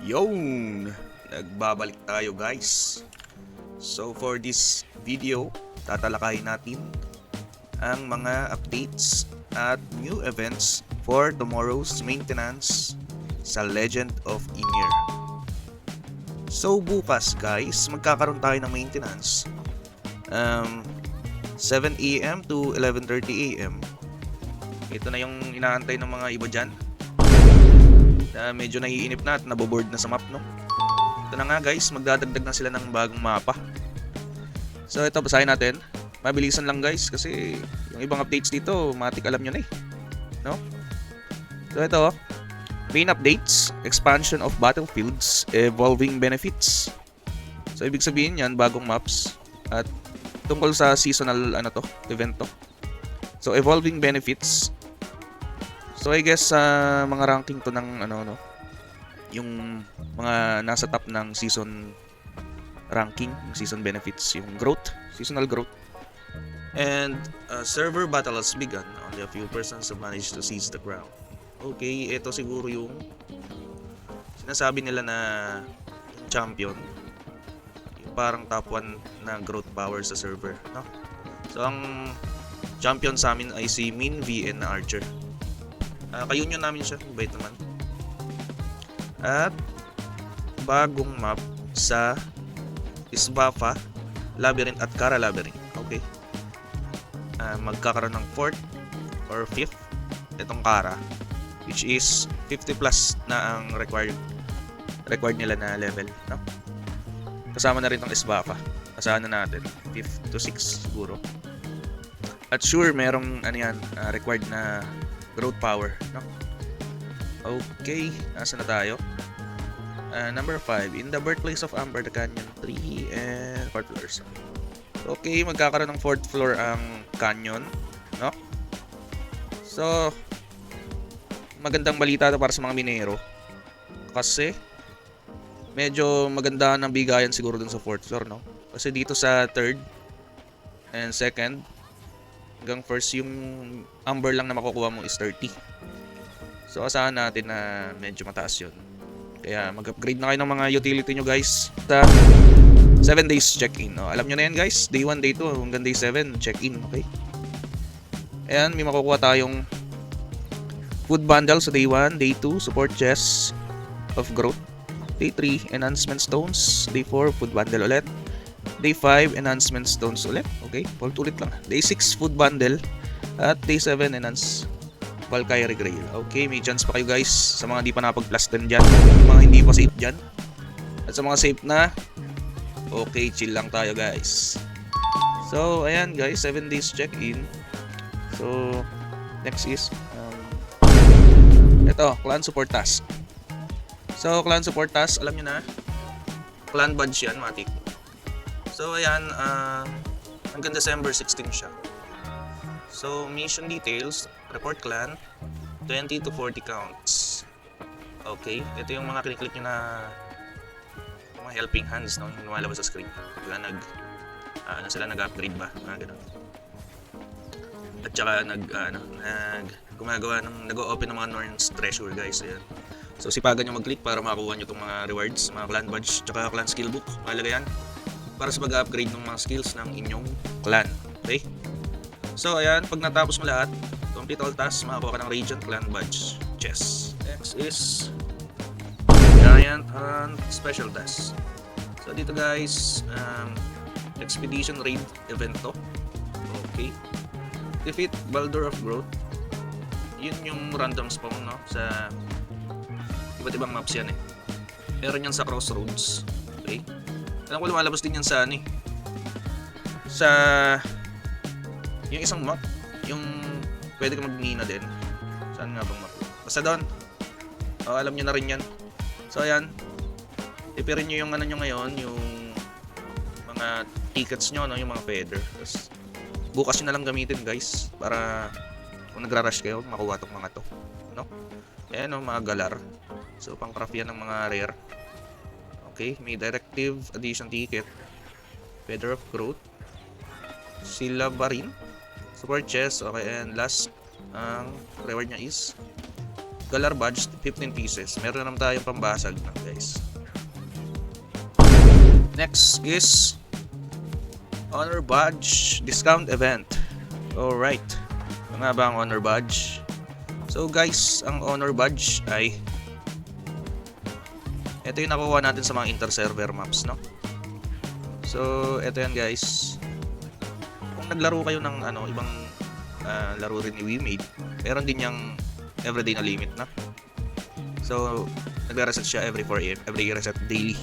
Yung nagbabalik tayo guys. So for this video, tatalakayin natin ang mga updates at new events for tomorrow's maintenance sa Legend of Ymir. So bukas guys, magkakaroon tayo ng maintenance 7 AM to 11:30 AM. Ito na yung inaantay ng mga iba dyan na medyo naiinip na at naboboard na sa map, no? Ito na nga guys, magdadagdag na sila ng bagong mapa. So ito, basahin natin. Mabilisan lang guys kasi yung ibang updates dito, matik alam nyo na eh, no? So ito, main updates, expansion of battlefields, evolving benefits. So ibig sabihin yan, bagong maps at tungkol sa seasonal event to. So evolving benefits. So I guess mga ranking to ng yung mga nasa top ng season ranking, yung season benefits, yung growth, seasonal growth. And server battle has begun. Only a few persons have managed to seize the ground. Okay, ito siguro yung sinasabi nila na yung champion, yung parang top 1 na growth power sa server, no? So ang champion sa amin ay si Min VN na Archer. Kayunyon namin siya, bait naman. At bagong map sa Isbafa, Labyrinth at Kara Labyrinth. Okay. Magkakaroon ng 4th or 5th itong Kara, which is 50 plus na ang required nila na level, no? Kasama na rin tong Isbafa. Asahan na natin 5th to 6 siguro. At sure merong required na growth power, no? Okay, nasa na tayo? Number 5, in the birthplace of Amber, the Canyon 3 and 4th floors. Okay, magkakaroon ng 4th floor ang Canyon, no? So, magandang balita to para sa mga minero. Kasi medyo maganda ng bigayan siguro dun sa 4th floor, no? Kasi dito sa 3rd and 2nd hanggang 1st, yung Amber lang na makukuha mo is 30. So asahan natin na medyo mataas yun. Kaya mag-upgrade na kayo ng mga utility nyo guys sa 7 days check-in, no? Alam nyo na yan guys, day 1, day 2 hanggang day 7 check-in, okay? Ayan, may makukuha tayong food bundle sa day 1, day 2 support chest of growth, day 3 enhancement stones, day 4 food bundle ulit, day 5 enhancement stones ulit, okay? Ulit lang. Day 6 food bundle at day 7 enhance Valkyrie Grail. Okay, may chance pa kayo guys sa mga hindi pa napag-plus 10 dyan, yung mga hindi pa safe dyan. At sa mga safe na, okay, chill lang tayo guys. So ayan guys, 7 days check-in. So next is ito, clan support task. So clan support task, alam nyo na, clan badge yan, matik. So ayan, hanggang December 16 siya. So mission details, report clan, 20 to 40 counts. Okay, ito yung mga click nyo na mga helping hands, no? Yung lumalabas sa screen. Kaya nag-upgrade ba, mga ganun. At saka nag-open ng mga Norn's treasure guys, ayan. So sipagan nyo mag-click para makakuha nyo itong mga rewards, mga clan badge, tsaka clan skill book, mahalaga yan para sa pag-upgrade ng mga skills ng inyong clan. Okay? So ayan, pag natapos mo lahat, complete all tasks, makakuha ka ng Radiant Clan Badge chest. Next is Giant Hunt Special Task. So dito guys, Expedition Raid event to. Okay. Defeat Baldur of Growth. Yun yung random spawn, no? Sa iba't ibang maps yan eh. Meron yan sa Crossroads. Okay. Alam ko lumalabas din yan sa sa yung isang map, yung pwede ka mag-mina din. Saan nga bang map? Basta doon. Alam nyo na rin yan. So ayan, ipirin nyo yung nyo ngayon, yung mga tickets nyo, no? Yung mga feather. Tapos bukas nyo na lang gamitin guys para kung nagra-rush kayo, makuha tong mga to, no? Ayan, no? Mga galar. So pang craft yan ng mga rare. Okay, may directive addition ticket, feather of growth, sila barin, support chest. Okay, and last ang reward niya is Galar badge, 15 pieces. Meron naman tayong pambasag na, guys. Next is Honor Badge Discount Event. Alright. Ano nga ba ang Honor Badge? So guys, ang Honor Badge ay ito yung nakuha natin sa mga inter-server maps, no? So, ito yan guys. Kung naglaro kayo ng ibang laro rin ni WeMade, meron din yung everyday na limit na. So, nagre-reset siya every 4 AM, every reset daily.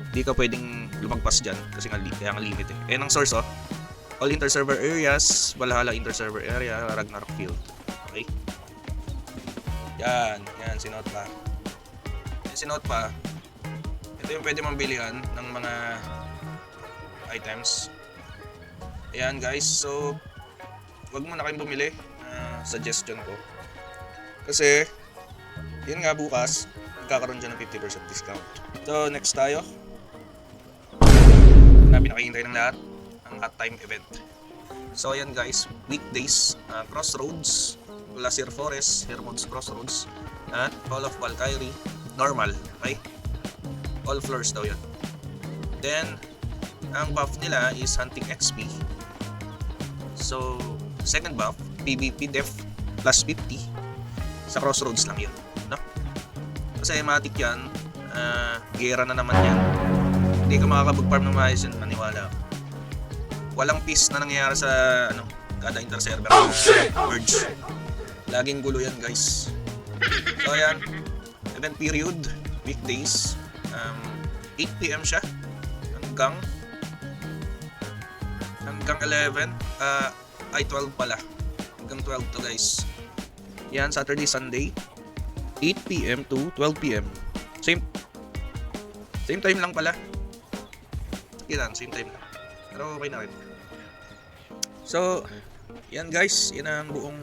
Hindi ka pwedeng lumagpas dyan kasi kaya nga limit eh. Ang source all inter-server areas, Valhalla inter-server area, Ragnarok Field. Okay? Yan, sinuot pa. Sinuot pa. Ito yung pwede mong bilihan ng mga items. Ayan guys, so wag mo na kayong bumili. Suggestion ko. Kasi, yun nga bukas, magkakaroon dyan ng 50% discount. So, next tayo. Na pinakahintay ng lahat, ang hot time event. So, ayan guys, weekdays, Crossroads, Glacier Forest, Hermod's Crossroads, at Hall of Valkyrie, normal, okay? All floors daw yun. Then, ang buff nila is Hunting XP. So, second buff, PvP Def plus 50. Sa Crossroads lang yun, no? Kasi matik yan, gera na naman yan. Hindi ka makakapag-farm ng maayos yun, maniwala. Walang peace na nangyayari sa kada inter-server na merge. Laging gulo yan guys. So ayan, event period, weekdays, 8 PM siya hanggang 11, ay 12 pala. Hanggang 12 to guys. Yan, Saturday, Sunday, 8 PM to 12 PM. Same time lang pala. Yan, same time lang. Pero okay na rin. So, yan guys, yan ang buong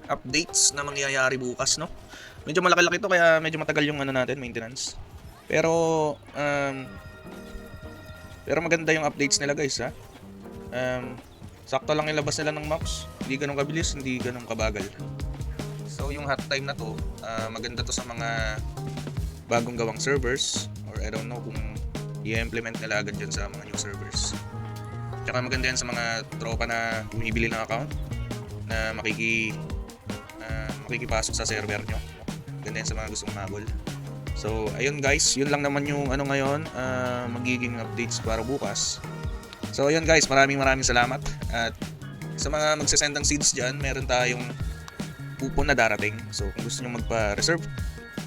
updates na mangyayari bukas, no? Medyo malaki-laki to kaya medyo matagal yung natin, maintenance. Pero maganda yung updates nila guys, ha. Sakto lang ilabas nila ng maps. Hindi ganun kabilis, hindi ganun kabagal. So yung hot time na to, maganda to sa mga bagong gawang servers, or I don't know kung i-implement nila agad dyan sa mga new servers. Tsaka maganda yan sa mga tropa na bumibili ng account na makikipasok sa server nyo. Maganda yan sa mga gustong mabol. So ayun guys, yun lang naman yung ngayon, magiging updates para bukas. So ayun guys, maraming salamat. At sa mga magsasend ng seeds dyan, meron tayong coupon na darating. So kung gusto nyo magpa-reserve,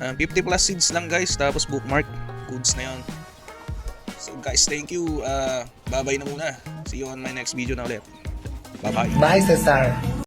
50 plus seeds lang guys, tapos bookmark codes na yun. So guys, thank you. Bye-bye na muna. See you on my next video na ulit. Bye-bye. Bye, Cesar.